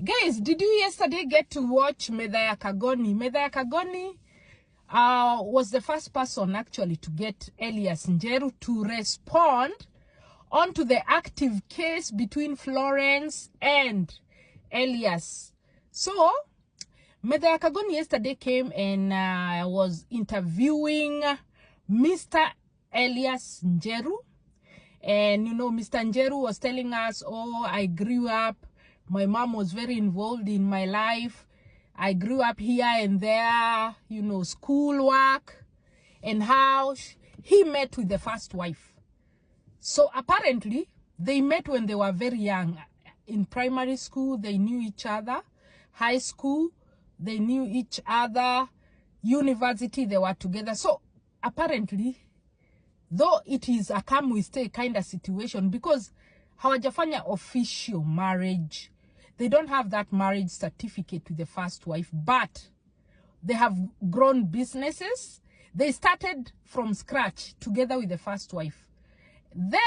Guys, did you yesterday get to watch Metha Kagoni? Metha Kagoni was the first person actually to get Ellias Njeru to respond onto the active case between Florence and Ellias. So, Metha Kagoni yesterday came and was interviewing Mr. Ellias Njeru. And, you know, Mr. Njeru was telling us, oh, I grew up. My mom was very involved in my life. I grew up here and there, you know, schoolwork, and how he met with the first wife. So apparently, they met when they were very young. In primary school, they knew each other. High school, they knew each other. University, they were together. So apparently, though it is a come we stay kind of situation, because hawajafanya official marriage, they don't have that marriage certificate with the first wife, but they have grown businesses. They started from scratch together with the first wife. Then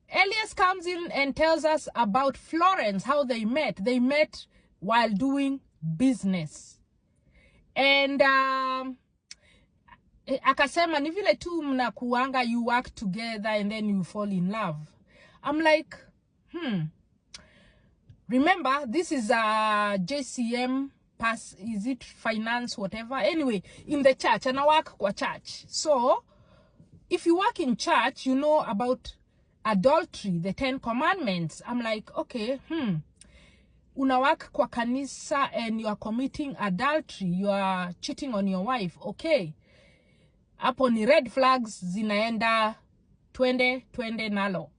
Ellias comes in and tells us about Florence, how they met. They met while doing business. And akasema ni vile tu mnakuanga, you work together and then you fall in love. I'm like, remember, this is a JCM pass, is it finance, whatever? Anyway, in the church, and I work kwa church. So, if you work in church, you know about adultery, the 10 commandments. I'm like, okay, una work kwa kanisa and you are committing adultery, you are cheating on your wife, okay. Hapo ni red flags zinaenda twende nalo.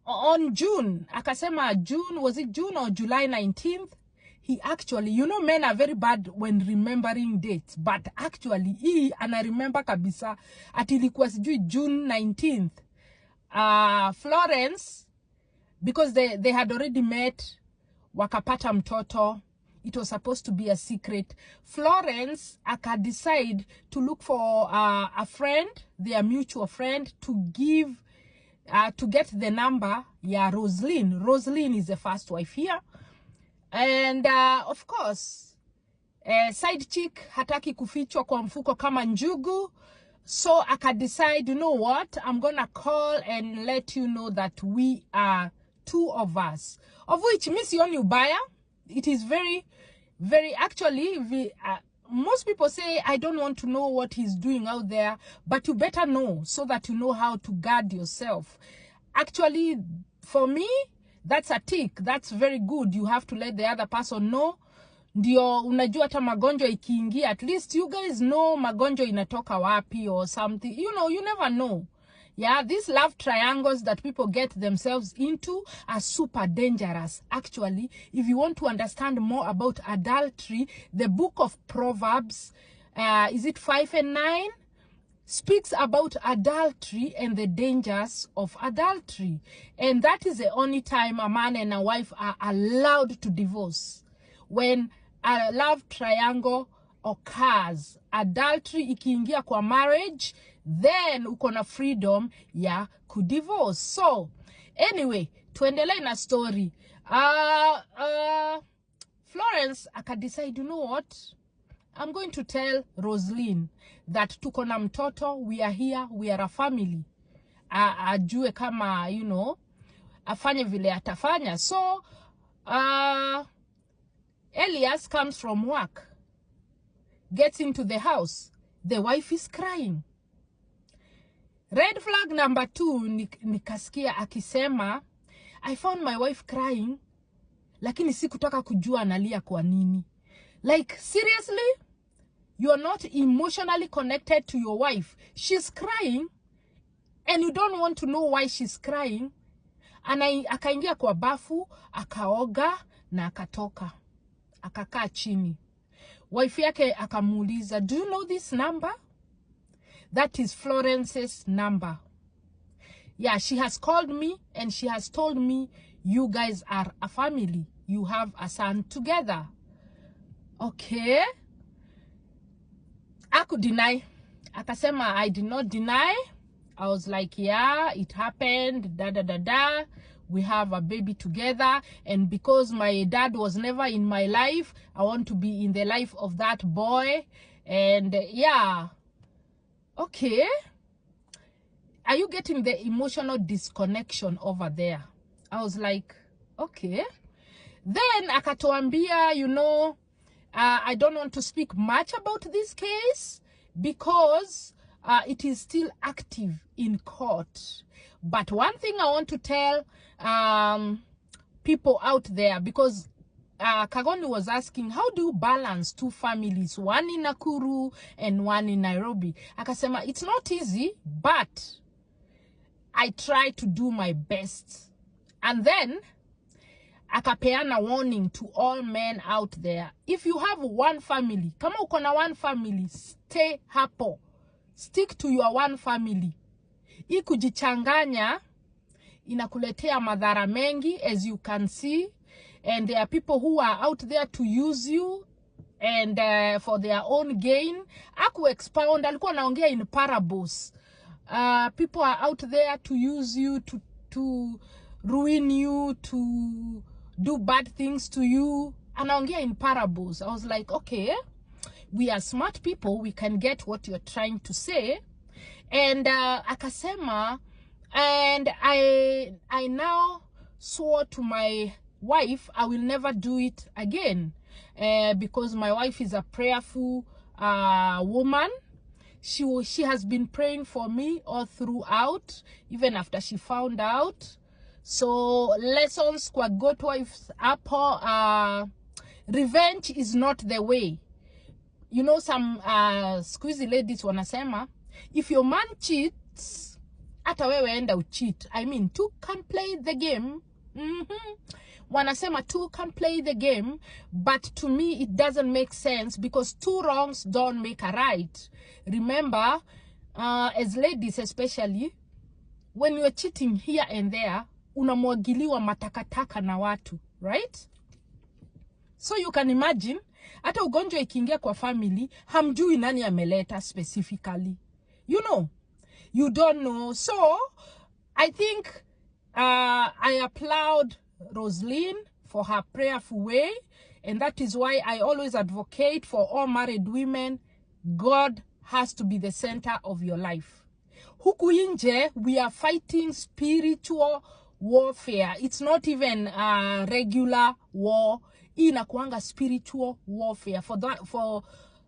On June, akasema June, was it June or July 19th? He actually, you know, men are very bad when remembering dates, but actually, he ana remember kabisa, ati ilikuwa sijui June 19th. Florence, because they had already met, wakapata mtoto. It was supposed to be a secret. Florence decide to look for a friend, their mutual friend, to get the number. Yeah, Rosaline is the first wife here. And of course, side chick hataki kufichwa kwa mfuko kama njugu. So decide, you know what? I'm gonna call and let you know that we are 2 of us. Of which, Miss Yoni Ubaya, it is very, very, actually, most people say, I don't want to know what he's doing out there, but you better know so that you know how to guard yourself. Actually, for me, that's a tick. That's very good. You have to let the other person know. Ndio unajua hata magonjwa ikiingia, at least you guys know magonjwa inatoka wapi or something. You know, you never know. Yeah, these love triangles that people get themselves into are super dangerous. Actually, if you want to understand more about adultery, the book of Proverbs, is it 5 and 9? Speaks about adultery and the dangers of adultery. And that is the only time a man and a wife are allowed to divorce. When a love triangle occurs, adultery ikiingia kwa marriage, then uko na freedom ya kudivorce. So, anyway, tuendelee na story. Florence decide, you know what? I'm going to tell Rosaline that tuko na mtoto, we are here, we are a family. Ajue kama, you know, afanye vile atafanya. So, Ellias comes from work, gets into the house. The wife is crying. Red flag number 2, nikasikia akisema, I found my wife crying, lakini sikutaka kujua analia kwa nini. Like, seriously? You're not emotionally connected to your wife. She's crying, and you don't want to know why she's crying. Akaingia kwa bafu, akaoga, na akatoka. Akakaa chini. Wife yake akamuuliza, do you know this number? That is Florence's number. Yeah, she has called me and she has told me you guys are a family. You have a son together. Okay. Aku deny. Akasema, I did not deny. I was like, yeah, it happened. we have a baby together, and because my dad was never in my life, I want to be in the life of that boy. And yeah, okay, are you getting the emotional disconnection over there? I was like, okay. Then akatuambia, you know, I don't want to speak much about this case because it is still active in court. But one thing I want to tell people out there, because Kagoni was asking, how do you balance two families, one in Nakuru and one in Nairobi? Akasema, it's not easy, but I try to do my best. And then akapeana warning to all men out there. If you have one family, kama uko na one family, stay hapo. Stick to your one family. Hii kujichanganya inakuletea madhara mengi, as you can see. And there are people who are out there to use you and for their own gain. Aku expound, alikuwa naongea in parables. People are out there to use you, to ruin you, to do bad things to you. Anaongea in parables. I was like, okay, we are smart people, we can get what you're trying to say. And akasema, and I now swore to my wife I will never do it again, because my wife is a prayerful woman. She has been praying for me all throughout, even after she found out. So lessons kwa good wives hapo, revenge is not the way. You know, some squeezy ladies wanasema, if your man cheats, hata wewe enda ucheat. I mean, two can play the game. Wanasema two can play the game, but to me it doesn't make sense, because two wrongs don't make a right. Remember, as ladies especially, when you're cheating here and there, unamwagiliwa matakataka na watu, right? So you can imagine, hata ugonjwa ikiingia kwa family, hamjui nani ameleta specifically. You know, you don't know. So I think I applaud Roslyn for her prayerful way, and that is why I always advocate for all married women. God has to be the center of your life. Huku nje, we are fighting spiritual warfare. It's not even regular war. Inakuanga spiritual warfare. For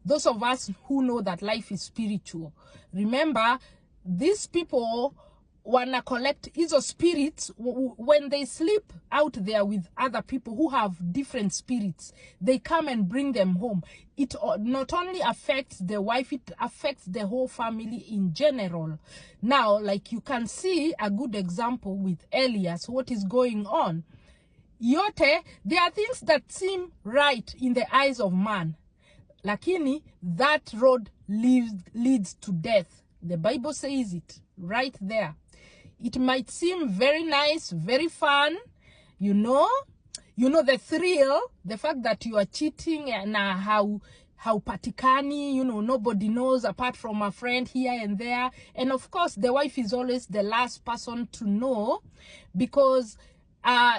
those of us who know that life is spiritual. Remember, these people wanna collect hizo spirits when they sleep out there with other people who have different spirits. They come and bring them home. It not only affects the wife, it affects the whole family in general. Now, like you can see a good example with Ellias, what is going on. Yote, there are things that seem right in the eyes of man. Lakini, that road leads to death. The Bible says it right there. It might seem very nice, very fun, you know the thrill, the fact that you are cheating, and how patikani, you know, nobody knows apart from a friend here and there. And of course, the wife is always the last person to know, because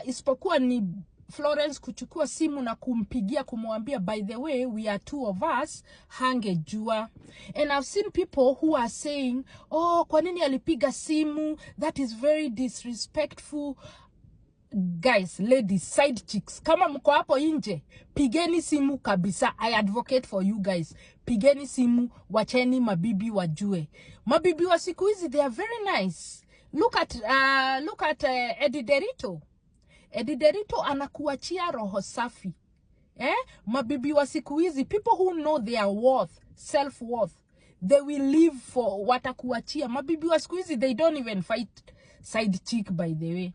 isipokuwa ni Florence kuchukua simu na kumpigia kumwambia, by the way, we are two of us, hangejua. And I've seen people who are saying, oh, kwa nini alipiga simu? That is very disrespectful. Guys, ladies, side chicks, kama mko hapo nje, pigeni simu kabisa. I advocate for you guys. Pigeni simu, wacheni mabibi wajue. Mabibi wa siku hizi, they are very nice. Look at Eddie Derito. Eddie Derito anakuachia roho safi. Mabibi wa siku hizi, people who know their worth, self-worth, they will live for watakuachia. Mabibi wa siku hizi, they don't even fight side chick, by the way.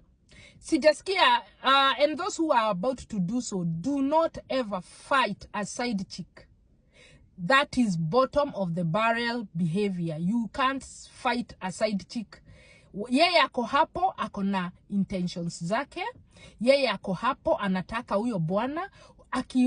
Sijasikia, and those who are about to do so, do not ever fight a side chick. That is bottom of the barrel behavior. You can't fight a side chick. Yeye ako hapo, ako na intentions zake. Yeye ako hapo, anataka huyo bwana.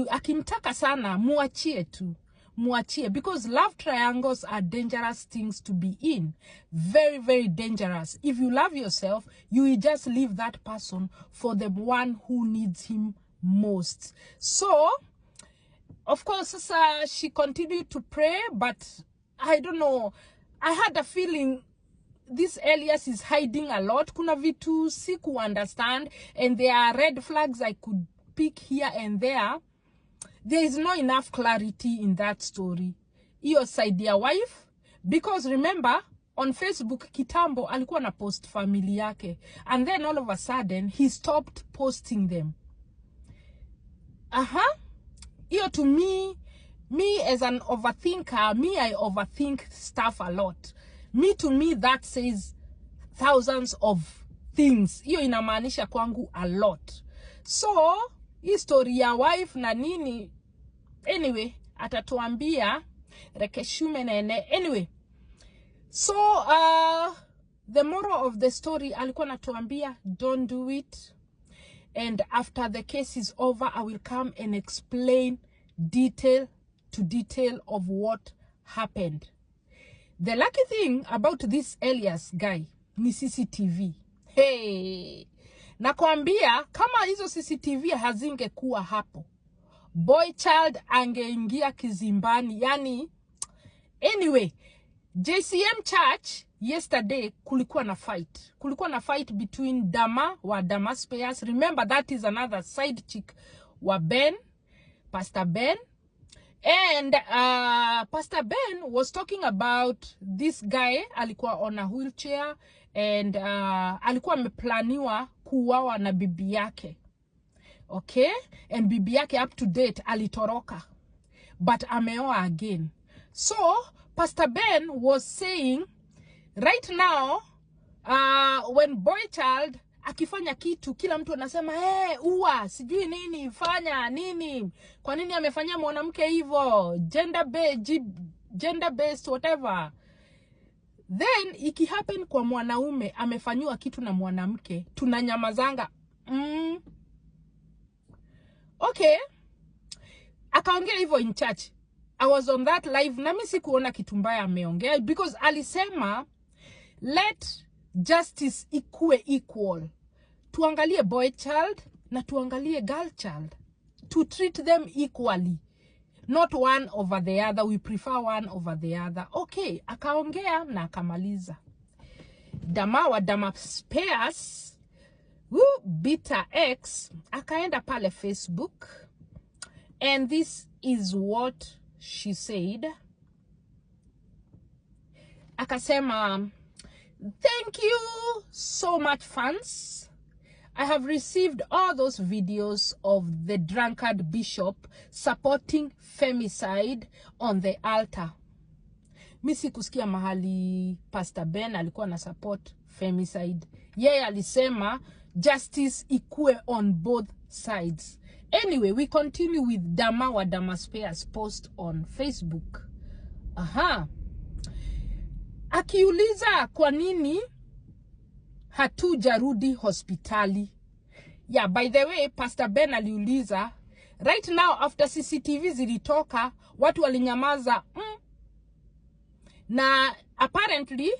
Akimtaka sana, muachie tu. muachie, because love triangles are dangerous things to be in. Very, very dangerous. If you love yourself, you will just leave that person for the one who needs him most. So, of course, she continued to pray, but I don't know. I had a feeling this Elias is hiding a lot. Kuna vitu siku understand, and there are red flags I could pick here and there. There is not enough clarity in that story. Iyo side ya wife, because remember, on Facebook, kitambo alikuwa na post family yake, and then all of a sudden, he stopped posting them. Iyo to me as an overthinker, I overthink stuff a lot. To me, that says thousands of things. Iyo inamaanisha kwangu a lot. So, history ya wife na nini, anyway, atatuambia rekeshume nene. Anyway, so the moral of the story, alikuwa natuambia, don't do it, and after the case is over, I will come and explain detail to detail of what happened. The lucky thing about this Elias guy ni CCTV. Hey, nakwambia kama hizo CCTV hazingekuwa hapo, boy child angeingia kizimbani. Yani, anyway, JCM Church yesterday kulikuwa na fight. Kulikuwa na fight between Dama wa Dama Spares. Remember, that is another side chick wa Ben, Pastor Ben. And Pastor Ben was talking about this guy alikuwa on a wheelchair, and alikuwa ameplaniwa kuuawa na bibi yake. Okay? And bibi yake up to date alitoroka, but ameoa again. So Pastor Ben was saying, right now, when boy child akifanya kitu, kila mtu anasema, uwa, sijui nini, fanya nini, kwa nini amefanya mwanamke hivyo, gender based, whatever. Then, iki happen kwa mwanaume, amefanywa kitu na mwanamke, tunanyamazanga. Okay. Akaongea hivyo in church. I was on that live, na mimi sikuona kitu mbaya ameongea, because alisema, let justice ikue equal. Tuangalie boy child na tuangalie girl child. To treat them equally. Not one over the other. We prefer one over the other. Okay, akaongea na akamaliza. Dama wa Dama Spares, Beta X, akaenda pale Facebook. And this is what she said. Akasema, thank you so much, fans. I have received all those videos of the drunkard bishop supporting femicide on the altar. Misi kusikia mahali Pastor Ben alikuwa na support femicide. Yeye alisema justice ikue on both sides. Anyway, we continue with Dama wa Dama Spares post on Facebook. Akiuliza kwa nini hatujarudi hospitali. Yeah, by the way, Pastor Ben aliuliza, right now after CCTV zilitoka, watu walinyamaza. Na apparently,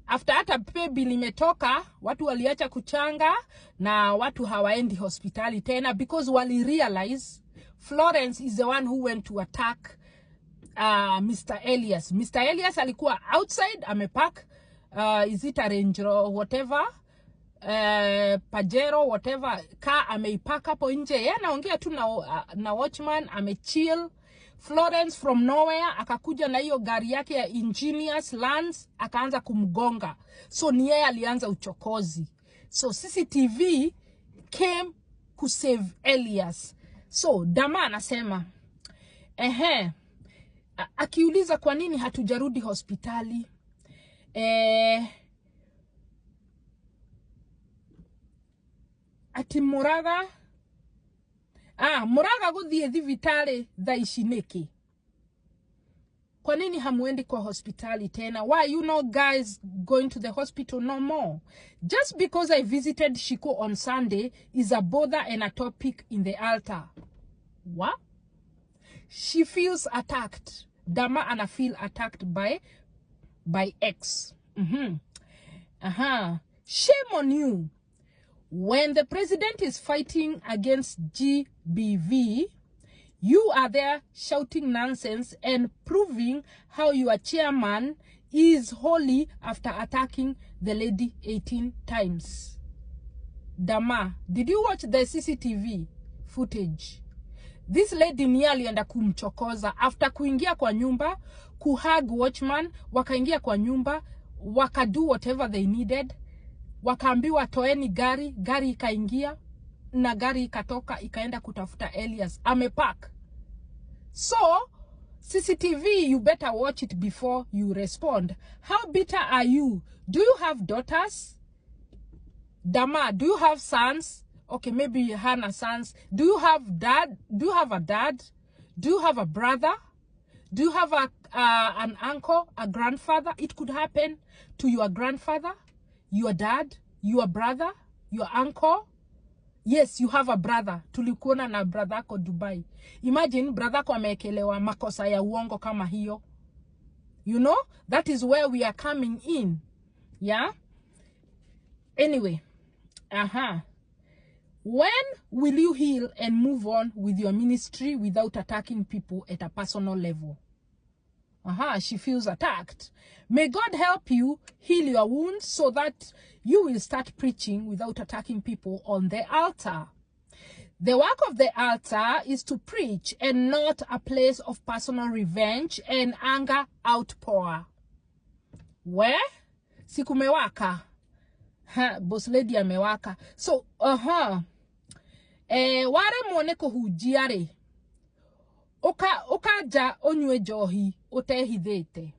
after hata baby limetoka, watu waliacha kuchanga, na watu hawaendi hospitali tena, because wali realize Florence is the one who went to attack Mr. Elias. Mr. Elias alikuwa outside, amepark, is it a Range or whatever, Pajero, whatever, car ameipark hapo nje. Yeye anaongea tu na watchman, amechill. Florence from nowhere akakuja na hiyo gari yake ya Ingenious Lands, akaanza kumgonga. So ni yeye alianza uchokozi. So CCTV came to save Elias. So Dama anasema, akiuliza kwa nini hatujarudi hospitali, ati Muraga guthie thibitari thaici niki. Kwa nini hamuendi kwa hospitali tena? Why you know guys going to the hospital no more? Just because I visited Shiko on Sunday is a bother and a topic in the altar. What? she feels attacked. Dama ana feel attacked by X. Shame on you. When the president is fighting against GBV, you are there shouting nonsense and proving how your chairman is holy after attacking the lady 18 times. Dama, did you watch the CCTV footage? This lady nearly enda kumchokoza after kuingia kwa nyumba, kuhug watchman, wakaingia kwa nyumba, wakadu whatever they needed, wakaambiwa toeni gari ikaingia, na gari ikatoka ikaenda kutafuta Ellias. Amepark. So, CCTV, you better watch it before you respond. How bitter are you? Do you have daughters? Dama, do you have sons? Okay, maybe Hannah sons. Do you have dad? Do you have a dad? Do you have a brother? Do you have an uncle, a grandfather? It could happen to your grandfather, your dad, your brother, your uncle. Yes, you have a brother. Tulikuona na brother ko Dubai. Imagine brother ko amekelewa makosa ya uongo kama hiyo. You know, that is where we are coming in. Yeah? Anyway. When will you heal and move on with your ministry without attacking people at a personal level? She feels attacked. May God help you heal your wounds so that you will start preaching without attacking people on the altar. The work of the altar is to preach and not a place of personal revenge and anger outpour. Where? Sikumewaka. Boss lady amewaka. So, ware mwone kuhujiare. Okaja onywe johi otehidete.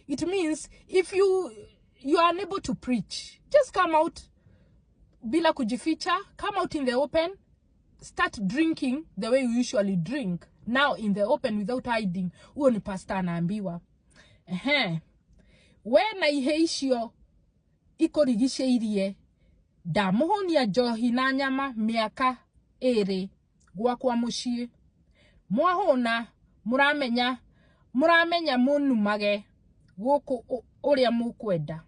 It means if you are unable to preach, just come out bila kujificha, come out in the open, start drinking the way you usually drink. Now in the open without hiding. Uo ni pastor anaambiwa. Wena iheishio iko rigisheirie damuhonia johi na nyama miaka ere gwakwa mushie mwahona muramenya munumage guku uria mukwenda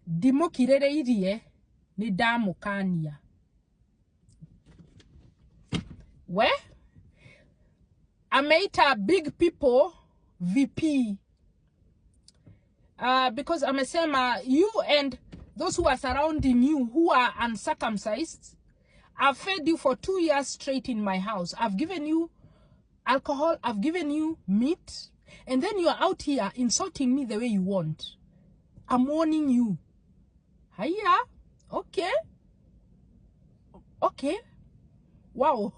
ndimukirereirie ni ndamukania we ameita big people VP because amesema you and those who are surrounding you who are uncircumcised, I've fed you for 2 years straight in my house. I've given you alcohol, I've given you meat, and then you are out here insulting me the way you want. I'm warning you. Hiya, okay. Okay. Wow.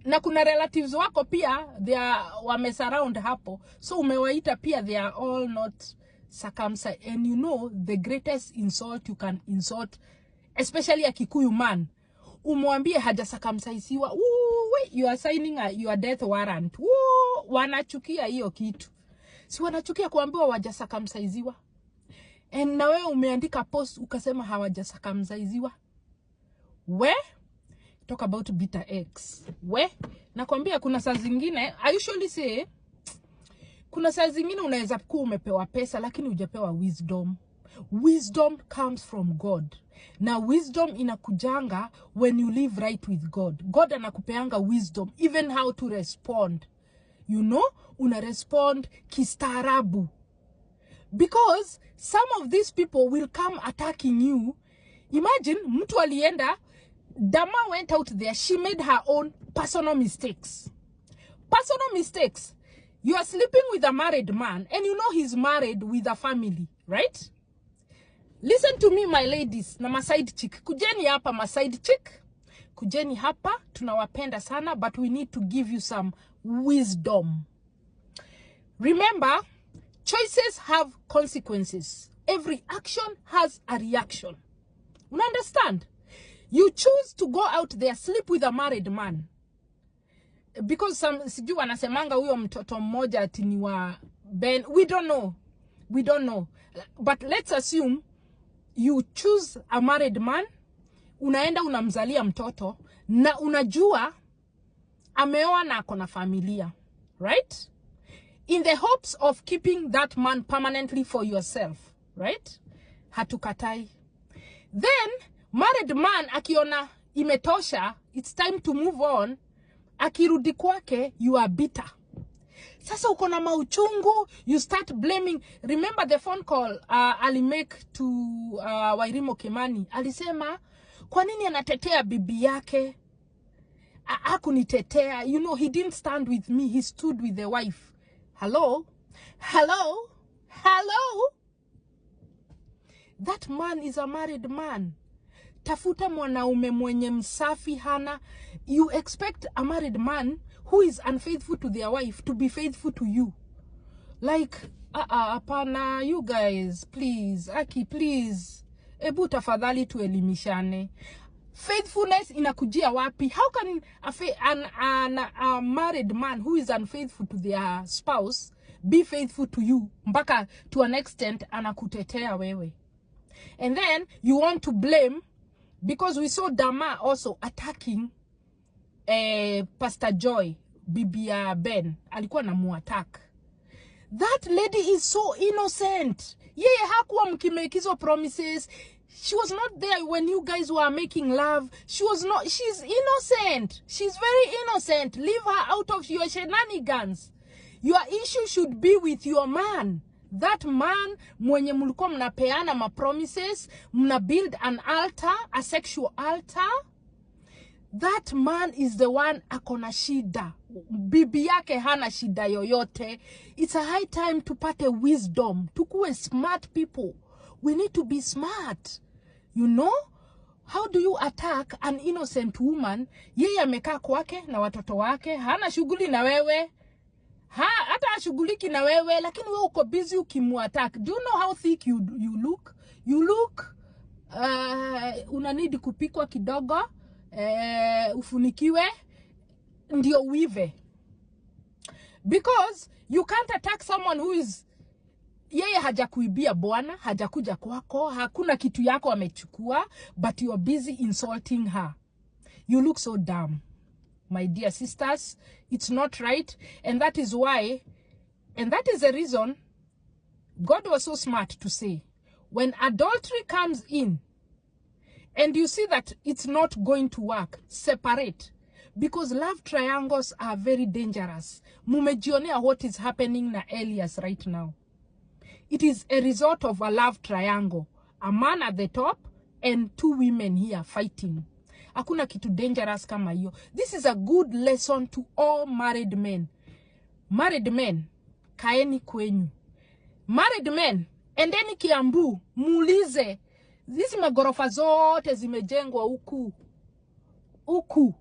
Na kuna relatives wako pia, they are wamesurround hapo. So umewaita pia, they are all not circumcised. And you know, the greatest insult you can insult, especially a Kikuyu man, umwambie haja circumcisiwa, you are signing your death warrant. Wanachukia hiyo kitu. Si wanachukia kuambiwa waja circumcisiwa. And na wewe umeandika post ukasema hawaja circumcisiwa. We talk about bitter X. We nakwambia kuna saa zingine, I usually say, kuna saa zingine unaweza kuwa umepewa pesa lakini hujapewa wisdom. Wisdom comes from God. Na wisdom inakujanga when you live right with God. God anakupeanga wisdom, even how to respond. You know, una respond kistaarabu. Because some of these people will come attacking you. Imagine, mtu alienda, Dama went out there, she made her own personal mistakes. Personal mistakes. You are sleeping with a married man and you know he's married with a family, right? Listen to me, my ladies, na ma side chick. Kujeni hapa ma side chick. Kujeni hapa, tunawapenda sana, but we need to give you some wisdom. Remember, choices have consequences. Every action has a reaction. You understand? You choose to go out there, sleep with a married man. Because sijui wanasemanga huyo mtoto mmoja ati ni wa Ben. We don't know. We don't know. But let's assume you choose a married man. Unaenda unamzalia mtoto. Na unajua ameoa na akona familia, right? In the hopes of keeping that man permanently for yourself, right? Hatukatai. Then, married man akiona imetosha, it's time to move on, akirudi kwake, you are bitter. Sasa uko na mauchungu, you start blaming. Remember the phone call ali make to Wairimo Kimani. Alisema, kwa nini anatetea bibi yake? Hakunitetea. You know, he didn't stand with me. He stood with the wife. Hello? Hello? Hello? That man is a married man. Tafuta mwanaume mwenye msafi hana. You expect a married man who is unfaithful to their wife to be faithful to you. Like, apana, you guys, please, Aki, please. Ebu tafadhali tuelimishane. Faithfulness inakujia wapi? How can a married man who is unfaithful to their spouse be faithful to you? Mpaka to an extent anakutetea wewe. And then you want to blame, because we saw Dama also attacking Pastor Joy, Bibia Ben. Alikuwa na muattack. That lady is so innocent. Yeye hakuwa mkimekizo promises. She was not there when you guys were making love. She was not. She's innocent. She's very innocent. Leave her out of your shenanigans. Your issue should be with your man. That man, mwenye mulikuwa mnapeana ma promises, mna build an altar, a sexual altar. That man is the one akona shida. Bibi yake hana shida yoyote. It's a high time to pate wisdom. Tukuwe smart people. We need to be smart. You know? How do you attack an innocent woman? Yeye amekaa kwake na watoto wake. Hana shughuli na wewe. Hata ashuguliki na wewe. Lakini wewe uko busy ukimuattack. Do you know how thick you look? You look, unanidi kupikwa kidogo. Ufunikiwe. Ndio uive. Because you can't attack someone who is, yeye hajakuibia bwana, hajakuja kwako, hakuna kitu yako amechukua, but you are busy insulting her. You look so dumb, my dear sisters. It's not right. And that is why, and that is the reason God was so smart to say, when adultery comes in, and you see that it's not going to work, separate. Because love triangles are very dangerous. Mumejionea what is happening na Ellias right now. It is a result of a love triangle. A man at the top and two women here fighting. Hakuna kitu dangerous kama hiyo. This is a good lesson to all married men. Married men, kaeni kwenyu. Married men, endeni Kiambu, muulize. Hizi magorofa zote zimejengwa huku. Huku.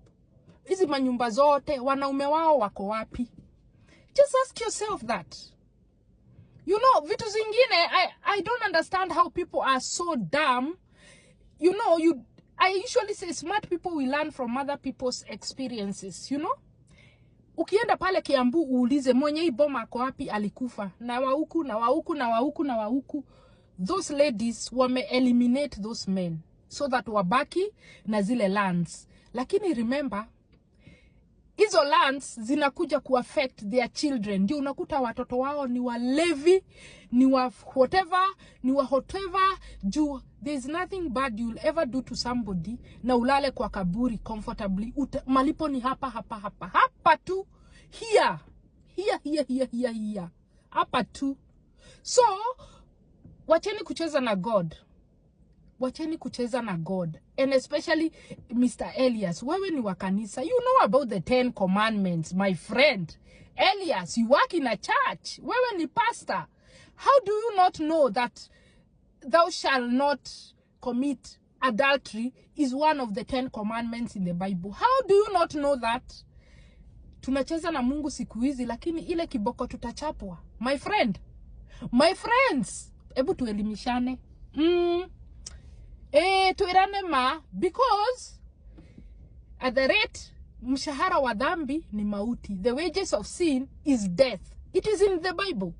Hizi manyumba zote, wanaume wao wako wapi? Just ask yourself that. You know, vitu zingine, I don't understand how people are so dumb. You know, I usually say smart people will learn from other people's experiences, you know? Ukienda pale Kiambu uulize mwenye hii boma ako wapi alikufa. Na wa huku, na wa huku, na wa huku, na wa huku. Those ladies wame eliminate those men so that wabaki na zile lands. Lakini remember, hizo lands zinakuja kuaffect their children. Ndio unakuta watoto wao ni walevi, ni wa whatever, ni wa whatever. There's nothing bad you'll ever do to somebody na ulale kwa kaburi comfortably. Malipo ni hapa tu. Here. Hapa tu. So, wacheni kucheza na God. Wacheni kucheza na God. And especially Mr. Ellias. Wewe ni wa kanisa. You know about the 10 commandments, my friend. Ellias, you work in a church. Wewe ni pastor. How do you not know that thou shalt not commit adultery is one of the 10 commandments in the Bible? How do you not know that? Tunacheza na Mungu siku hizi, lakini ile kiboko tutachapwa. My friend. My friends. Ebu tuelimishane. Tuirane because at the rate mshahara wa dhambi ni mauti. The wages of sin is death. It is in the Bible.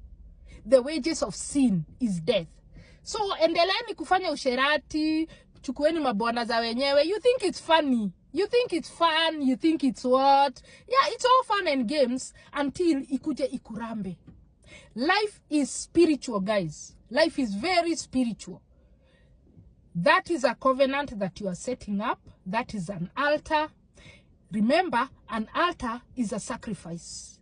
The wages of sin is death. So endeleeni kufanya usherati, chukueni mabwana za wenyewe. You think it's funny. You think it's fun, you think it's what? Yeah, it's all fun and games until ikuje ikurambe. Life is spiritual, guys. Life is very spiritual. That is a covenant that you are setting up. That is an altar. Remember, an altar is a sacrifice.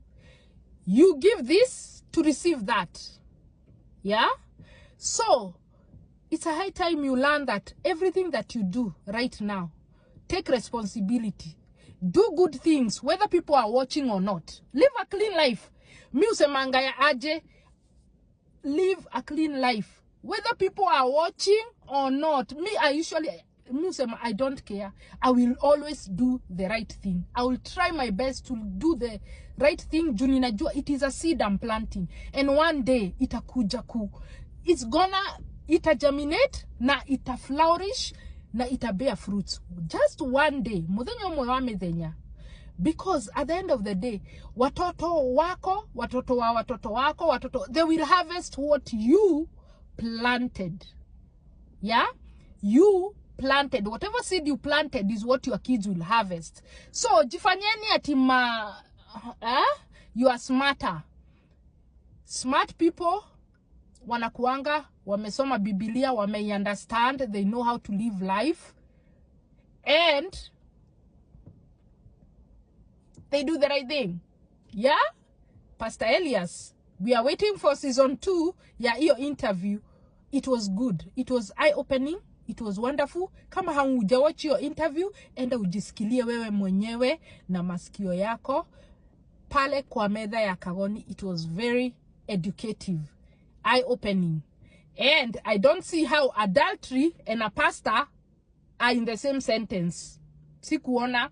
You give this to receive that. Yeah? So, it's a high time you learn that everything that you do right now, take responsibility. Do good things, whether people are watching or not. Live a clean life. Mi usemanga ya aje, live a clean life. Whether people are watching or not. Me, I don't care. I will always do the right thing. I will try my best to do the right thing. Juni najua, it is a seed I'm planting. And one day, itakuja ku. It's gonna, itagerminate, na ita flourish, na ita bear fruits. Just one day. Mudhenyo mwame dhenya. Because at the end of the day, watoto wako, watoto wa watoto wako, watoto, they will harvest what you planted. Yeah? You planted. Whatever seed you planted is what your kids will harvest. So, jifanyeni atima, you are smarter. Smart people, wanakuanga, wamesoma Biblia, understand, they know how to live life. And they do the right thing. Yeah? Pastor Ellias, we are waiting for season 2. Yeah, your interview. It was good. It was eye-opening. It was wonderful. Kama haujawachi your interview, enda ujisikilie wewe mwenyewe na masikio yako. Pale kwa Metha ya Kagoni, it was very educative, eye-opening. And I don't see how adultery and a pastor are in the same sentence. Sikuona.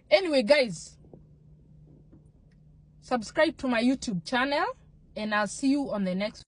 Anyway, guys, subscribe to my YouTube channel, and I'll see you on the next